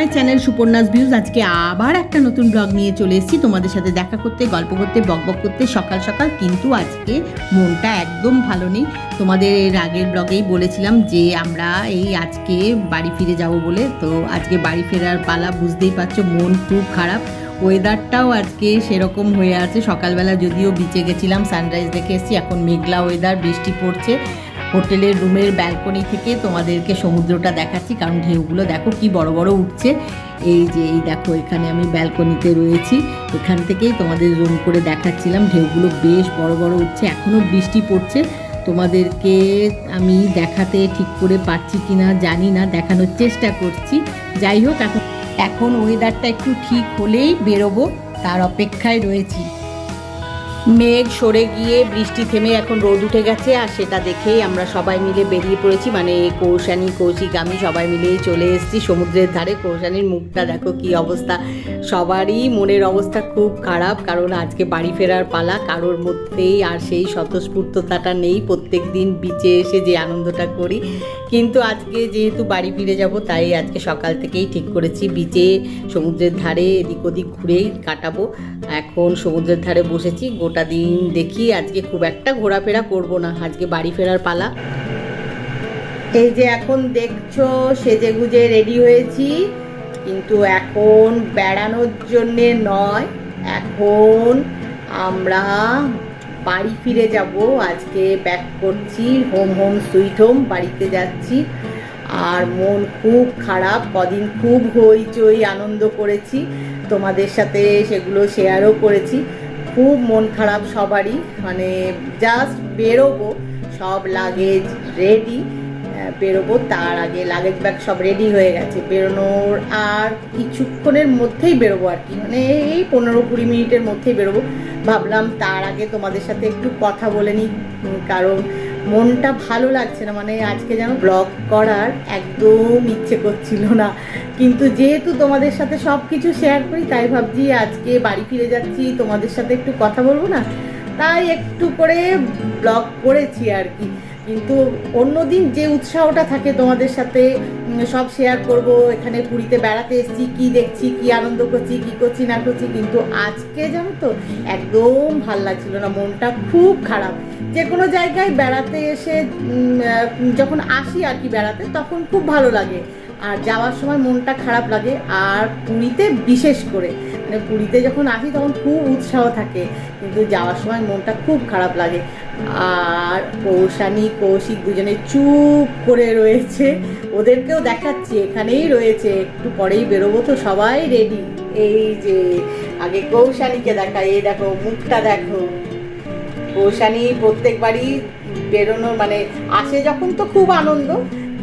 My channel Suparna's views. আজকে আবার একটা নতুন ব্লগ নিয়ে চলে এসেছি তোমাদের সাথে দেখা করতে, গল্প করতে, বকবক করতে সকাল সকাল। কিন্তু আজকে মনটা একদম ভালো নেই। তোমাদের এর আগের ব্লগেই বলেছিলাম যে আমরা এই আজকে বাড়ি ফিরে যাব বলে। তো আজকে বাড়ি ফেরার পালা, বুঝতেই পারছো মন খুব খারাপ। ওয়েদারটাও আজকে সেরকম হয়ে আছে। সকালবেলা যদিও বিচে গেছিলাম, সানরাইজ দেখে এসেছি, এখন মেঘলা ওয়েদার, বৃষ্টি পড়ছে। হোটেলের রুমের ব্যালকনি থেকে তোমাদেরকে সমুদ্রটা দেখাচ্ছি, কারণ ঢেউগুলো দেখো কি বড় বড় উঠছে। এই যে এই দেখো, এখানে আমি ব্যালকনিতে রয়েছি, এখান থেকেই তোমাদের জুম করে দেখাচ্ছিলাম। ঢেউগুলো বেশ বড় বড় উঠছে, এখনও বৃষ্টি পড়ছে। তোমাদেরকে আমি দেখাতে ঠিক করে পারছি কিনা জানি না, দেখানোর চেষ্টা করছি। যাই হোক, এখন ওয়েদারটা একটু ঠিক হলেই বেরোবো, তার অপেক্ষায় রয়েছি। মেঘ সরে গিয়ে বৃষ্টি থেমে এখন রোদ উঠে গেছে, আর সেটা দেখেই আমরা সবাই মিলে বেরিয়ে পড়েছি। মানে কৌশানী, কৌশিক, আমি সবাই মিলেই চলে এসেছি সমুদ্রের ধারে। কৌশানীর মুখটা দেখো কি অবস্থা, সবারই মনের অবস্থা খুব খারাপ, কারণ আজকে বাড়ি ফেরার পালা। কারোর মধ্যেই আর সেই স্বতঃস্ফূর্ততাটা নেই প্রত্যেক দিন বিচে এসে যে আনন্দটা করি। কিন্তু আজকে যেহেতু বাড়ি ফিরে যাব, তাই আজকে সকাল থেকেই ঠিক করেছি বিচে সমুদ্রের ধারে এদিক ওদিক ঘুরেই কাটাবো। এখন সমুদ্রের ধারে বসেছি, গোটা দিন দেখি আজকে খুব একটা ঘোরাফেরা করব না, আজকে বাড়ি ফেরার পালা। এই যে এখন দেখছো সেজে গুজে রেডি হয়েছি, কিন্তু এখন বেড়ানোর জন্যে নয়, এখন আমরা বাড়ি ফিরে যাব। আজকে ব্যাক করছি, হোম হোম সুইট হোম, বাড়িতে যাচ্ছি। আর মন খুব খারাপ, কদিন খুব হইচই আনন্দ করেছি, তোমাদের সাথে সেগুলো শেয়ারও করেছি। খুব মন খারাপ সবারই, মানে জাস্ট বেরোবো, সব লাগেজ রেডি, বেরোবো। তার আগে লাগেজ ব্যাগ সব রেডি হয়ে গেছে, বেরোনোর আর কিছুক্ষণের মধ্যেই বেরোবো আর কি, মানে এই 15-20 মিনিটের মধ্যেই বেরোবো। ভাবলাম তার আগে তোমাদের সাথে একটু কথা বলে নিই, কারণ মনটা ভালো লাগছে না। মানে আজকে যেন ব্লগ করার একদম ইচ্ছে করছিল না, কিন্তু যেহেতু তোমাদের সাথে সব কিছু শেয়ার করি, তাই ভাবছি আজকে বাড়ি ফিরে যাচ্ছি, তোমাদের সাথে একটু কথা বলবো না, তাই একটু করে ব্লগ করেছি আর কি। কিন্তু অন্যদিন যে উৎসাহটা থাকে তোমাদের সাথে সব শেয়ার করব, এখানে পুরীতে বেড়াতে এসেছি, কি দেখছি, কি আনন্দ করছি, কি করছি না করছি, কিন্তু আজকে জানো তো একদম ভাল লাগছিল না, মনটা খুব খারাপ। যে কোনো জায়গায় বেড়াতে এসে যখন আসি আর কি বেড়াতে, তখন খুব ভালো লাগে, আর যাওয়ার সময় মনটা খারাপ লাগে। আর পুরীতে বিশেষ করে, মানে পুরীতে যখন আসি তখন খুব উৎসাহ থাকে, কিন্তু যাওয়ার সময় মনটা খুব খারাপ লাগে। আর কৌশানী, কৌশিক দুজনে চুপ করে রয়েছে, ওদেরকেও দেখাচ্ছি এখানেই রয়েছে, একটু পরেই বেরোবো তো, সবাই রেডি। এই যে আগে কৌশানীকে দেখাই, এই দেখো মুখটা দেখো। কৌশানী প্রত্যেকবারই বেরোনো মানে আসে যখন তো খুব আনন্দ,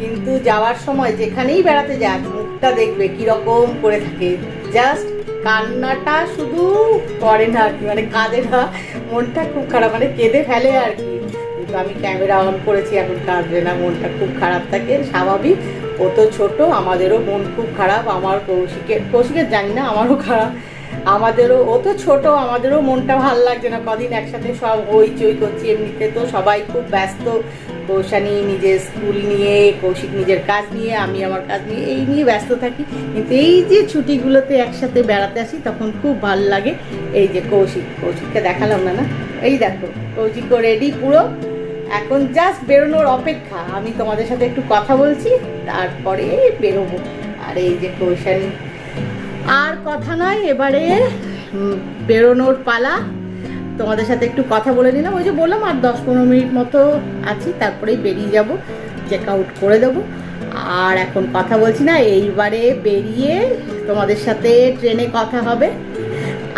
কিন্তু যাওয়ার সময় যেখানেই বেড়াতে যাক মুখটা দেখবে কিরকম করে থাকে, জাস্ট কান্নাটা শুধু করে না আর কি, মানে কাঁদে না, মনটা খুব খারাপ, মানে কেঁদে ফেলে আর কি। কিন্তু আমি ক্যামেরা অন করেছি, এখন কাঁদবে না, মনটা খুব খারাপ থাকে, স্বাভাবিক। ও তো ছোট, আমাদেরও মন খুব খারাপ, আমার কৌশিকের জানি না, আমারও খারাপ, আমাদেরও, ও তো ছোট, আমাদেরও মনটা ভালো লাগছে না, কদিন একসাথে সব হইচই করছি। এমনিতে তো সবাই খুব ব্যস্ত, কৌশানী নিজের স্কুল নিয়ে, কৌশিক নিজের কাজ নিয়ে, আমি আমার কাজ নিয়ে, এই নিয়ে ব্যস্ত থাকি। কিন্তু এই যে ছুটিগুলোতে একসাথে বেড়াতে আসি তখন খুব ভালো লাগে। এই যে কৌশিককে দেখালাম না, এই দেখো কৌশিকও রেডি পুরো, এখন জাস্ট বেরোনোর অপেক্ষা। আমি তোমাদের সাথে একটু কথা বলছি, তারপরে বেরোবো। আর এই যে কৌশানী, আর কথা নয়, এবারে বেরোনোর পালা। তোমাদের সাথে একটু কথা বলে নিলাম, ওই যে বললাম আর 10-15 মিনিট মতো আছি, তারপরেই বেরিয়ে যাব, চেক আউট করে দেবো। আর এখন কথা বলছি না, এইবারে বেরিয়ে তোমাদের সাথে ট্রেনে কথা হবে।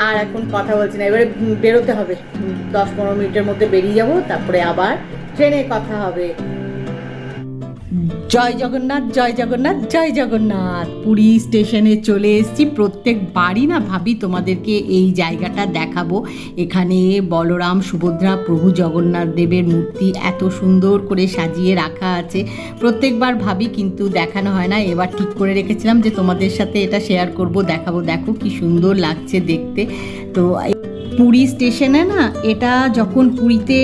আর এখন কথা বলছি না, এবারে বেরোতে হবে, 10-15 মিনিটের মধ্যে বেরিয়ে যাব, তারপরে আবার ট্রেনে কথা হবে। জয় জগন্নাথ, জয় জগন্নাথ, জয় জগন্নাথ। পুরী স্টেশনে চলে এসেছি। প্রত্যেকবারই না ভাবি তোমাদেরকে এই জায়গাটা দেখাবো। এখানে বলরাম, সুভদ্রা, প্রভু জগন্নাথ দেবের মূর্তি এত সুন্দর করে সাজিয়ে রাখা আছে। প্রত্যেকবার ভাবি, কিন্তু দেখানো হয় না। এবার ঠিক করে রেখেছিলাম যে তোমাদের সাথে এটা শেয়ার করব, দেখাবো। দেখো কি সুন্দর লাগছে দেখতে। তো পুরী স্টেশনে না, এটা যখন পুরীতে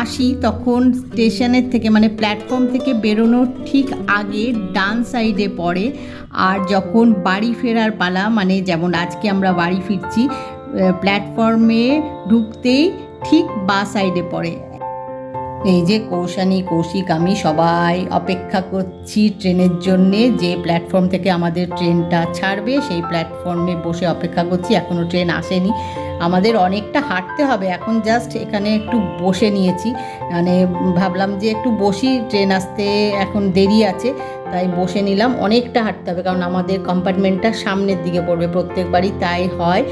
আসি তখন স্টেশনের থেকে মানে প্ল্যাটফর্ম থেকে বেরোনোর ঠিক আগে ডান সাইডে পড়ে। আর যখন বাড়ি ফেরার পালা, মানে যেমন আজকে আমরা বাড়ি ফিরছি, প্ল্যাটফর্মে ঢুকতেই ঠিক বা সাইডে পড়ে। এই যে কৌশানী, কৌশিক, আমি সবাই অপেক্ষা করছি ট্রেনের জন্যে, যে প্ল্যাটফর্ম থেকে আমাদের ট্রেনটা ছাড়বে সেই প্ল্যাটফর্মে বসে অপেক্ষা করছি। এখনও ট্রেন আসেনি, আমাদের অনেকটা হাঁটতে হবে। এখন জাস্ট এখানে একটু বসে নিয়েছি, মানে ভাবলাম যে একটু বসি, ট্রেন আসতে এখন দেরি আছে, তাই বসে নিলাম। অনেকটা হাঁটতে হবে কারণ আমাদের কম্পার্টমেন্টটা সামনের দিকে পড়বে, প্রত্যেকবারই তাই হয়,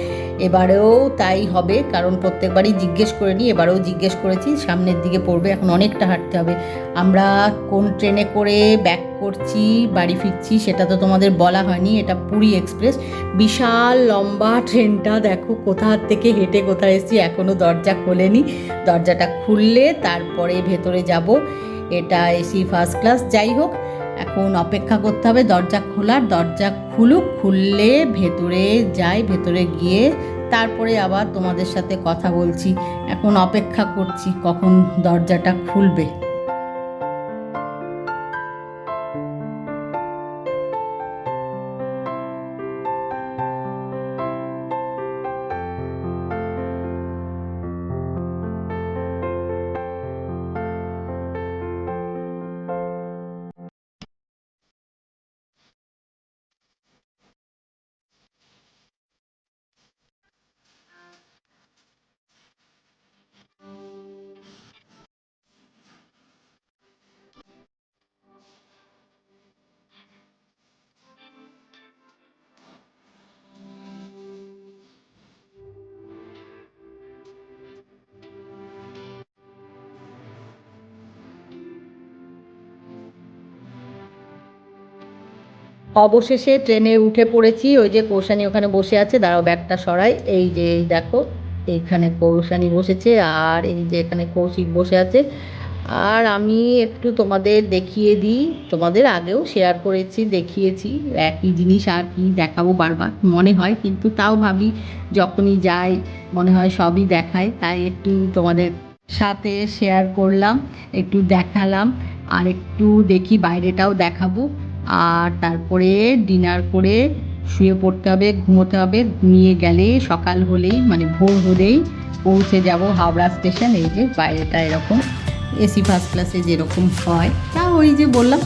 এবারেও তাই হবে, কারণ প্রত্যেকবারই জিজ্ঞেস করে নিই, এবারেও জিজ্ঞেস করেছি, সামনের দিকে পড়বে। এখন অনেকটা হাঁটতে হবে। আমরা কোন ট্রেনে করে ব্যাক করছি, বাড়ি ফিরছি সেটা তো তোমাদের বলা হয়নি। এটা পুরী এক্সপ্রেস, বিশাল লম্বা ট্রেনটা। দেখো কোথা থেকে হেঁটে কোথায় এসেছি, এখনও দরজা খোলেনি। দরজাটা খুললে তারপরে ভেতরে যাব। এটা এসি ফার্স্ট ক্লাস। যাই হোক, এখন অপেক্ষা করতে হবে দরজা খোলার। দরজা খুলুক, খুললে ভেতরে যাই, ভেতরে গিয়ে তারপরে আবার তোমাদের সাথে কথা বলছি। এখন অপেক্ষা করছি কখন দরজাটা খুলবে। অবশেষে ট্রেনে উঠে পড়েছি। ওই যে কৌশানী ওখানে বসে আছে, দাঁড়াও ব্যাগটা সরাই। এই যে এই দেখো, এইখানে কৌশানী বসেছে, আর এই যে এখানে কৌশিক বসে আছে। আর আমি একটু তোমাদের দেখিয়ে দিই, তোমাদের আগেও শেয়ার করেছি, দেখিয়েছি, একই জিনিস আর কি দেখাবো বারবার মনে হয়, কিন্তু তাও ভাবি যখনই যাই মনে হয় সবই দেখায়, তাই একটু তোমাদের সাথে শেয়ার করলাম, একটু দেখালাম। আর একটু দেখি বাইরেটাও দেখাবো। আর তারপরে ডিনার করে শুয়ে পড়তে হবে, ঘুমোতে হবে। ঘুমিয়ে গেলে সকাল হলেই মানে ভোর হলেই পৌঁছে যাব হাওড়া স্টেশন। এই যে বাইরেটা এরকম এসি ফার্স্ট ক্লাসে যেরকম হয়, তা ওই যে বললাম,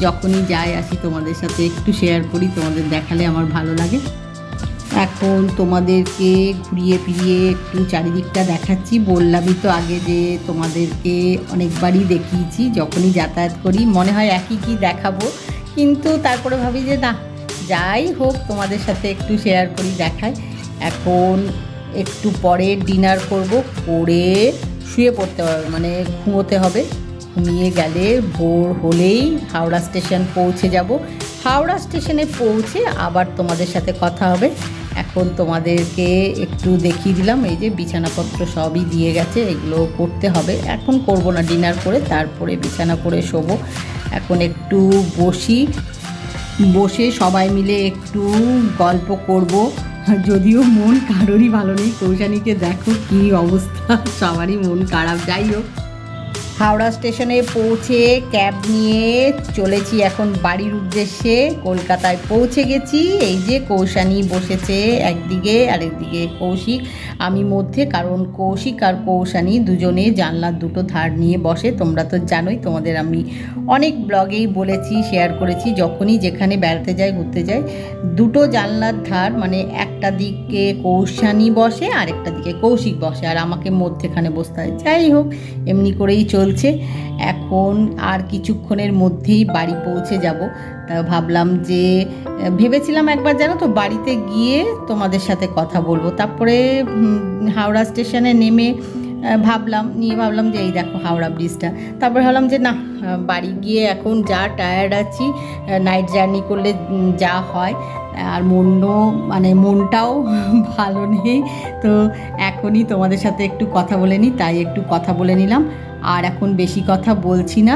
যখনই যাই আসি তোমাদের সাথে একটু শেয়ার করি, তোমাদের দেখালে আমার ভালো লাগে। এখন তোমাদেরকে ঘুরিয়ে ফিরিয়ে একটু চারিদিকটা দেখাচ্ছি। বললামই তো আগে যে তোমাদেরকে অনেকবারই দেখিয়েছি, যখনই যাতায়াত করি মনে হয় একই কি দেখাবো, কিন্তু তারপরে ভাবি যে না, যাই হোক তোমাদের সাথে একটু শেয়ার করি, দেখাই। এখন একটু পরে ডিনার করব, করে শুয়ে পড়তে হবে, মানে ঘুমোতে হবে। ঘুমিয়ে গেলে ভোর হলেই হাওড়া স্টেশন পৌঁছে যাব। হাওড়া স্টেশনে পৌঁছে আবার তোমাদের সাথে কথা হবে। এখন তোমাদেরকে একটু দেখিয়ে দিলাম, এই যে বিছানাপত্র সবই দিয়ে গেছে, এগুলো করতে হবে। এখন করব না, ডিনার করে তারপরে বিছানা করে শোবো। এখন একটু বসে সবাই মিলে একটু গল্প করব। যদিও মন কারোরই ভালো নেই, কৌশানীকে দেখো কী অবস্থা, সবারই মন খারাপ। যাই হোক, হাওড়া স্টেশনে পৌঁছে ক্যাব নিয়ে চলেছি এখন বাড়ির উদ্দেশ্যে। কলকাতায় পৌঁছে গেছি। এই যে কৌশানী বসেছে একদিকে, আরেকদিকে কৌশিক, আমি মধ্যে, কারণ কৌশিক আর কৌশানী দুজনে জানলার দুটো ধার নিয়ে বসে। তোমরা তো জানোই, তোমাদের আমি অনেক ব্লগেই বলেছি, শেয়ার করেছি, যখনই যেখানে বেড়াতে যাই, ঘুরতে যাই, দুটো জানলার ধার, মানে একটা দিকে কৌশানী বসে আর একটা দিকে কৌশিক বসে, আর আমাকে মধ্যেখানে বসতে হয়। যাই হোক, এমনি করেই চলছে। এখন আর কিছুক্ষণের মধ্যেই বাড়ি পৌঁছে যাব। তা ভাবলাম যে, ভেবেছিলাম একবার জানো তো বাড়িতে গিয়ে তোমাদের সাথে কথা বলবো, তারপরে হাওড়া স্টেশনে নেমে ভাবলাম যে এই দেখো হাওড়া ব্রিজটা, তারপরে ভাবলাম যে না, বাড়ি গিয়ে এখন যা টায়ার্ড আছি, নাইট জার্নি করলে যা হয়, আর মনটাও ভালো নেই, তো এখনই তোমাদের সাথে একটু কথা বলে নিই, তাই একটু কথা বলে নিলাম। আর এখন বেশি কথা বলছি না,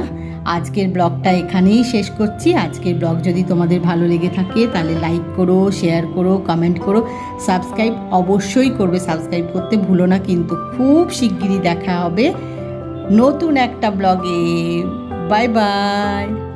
আজকের ব্লগটা এখানেই শেষ করছি। আজকের ব্লগ যদি তোমাদের ভালো লেগে থাকে তাহলে লাইক করো, শেয়ার করো, কমেন্ট করো, সাবস্ক্রাইব অবশ্যই করবে, সাবস্ক্রাইব করতে ভুলো না। কিন্তু খুব শিগগিরই দেখা হবে নতুন একটা ব্লগে। Bye bye.